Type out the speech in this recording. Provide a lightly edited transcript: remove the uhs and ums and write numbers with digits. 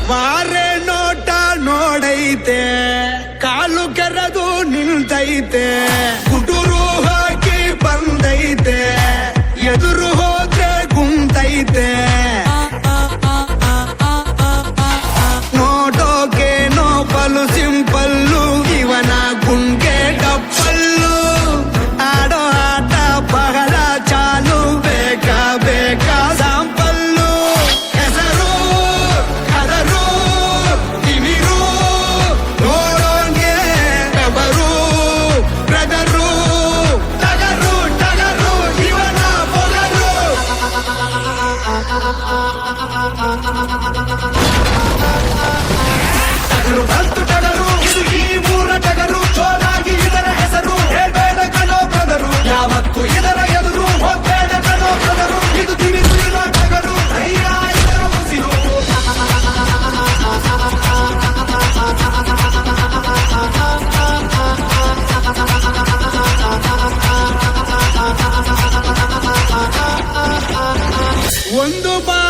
ವಾರೆ ನೋಟ ನೋಡೈತೆ, ಕಾಲು ಕೆರೆದು ನಿಲ್ತೈತೆ, ಕುಟುರು ಹಾಕಿ ಬಂದೈತೆ, ಎದುರು ಹೋದ್ರೆ ಗುಂತೈತೆ. ನೋಟೋಕೇನೋ ಪಲು ಸಿಂಪಲ್ಲು, ಇವನ ಗುಂಗೆ ಡಪ್ಪಲ್ಲು. ಆಡೋ ಆಟ ಬಹಳ ಚಾಲು, ಬೇಕಾ ಬೇಕಾ ಸಾಂಪಲ್ಲು. ಹೆಸರು ಕದರು ತಿಮಿರು, ನೋಡೋಂಗೆ ಬೆವರು ಬ್ರದರು. ಟಗರು ಟಗರು ಇವನ ಬೊಗರು. ಟಗರು ಬಂತು ಟಗರು, ಇದು ಈ ಮೂರ ಟಗರು. ಜೋರಾಗಿ ಇದರ ಹೆಸರು, ಹೇಳ್ಬೇಡ ಕಣೋ ಬ್ರದರು. ಯಾವತ್ತು ಇದರ ಎದುರು ಹೋಗ್ಬೇಡ ಕಣೋ ಬ್ರದರು. ಇದು ತಿಮಿರು ಟಗರು, ಧೈರ್ಯ ಇದರ ಉಸಿರು. ಒಂದು ಬಾ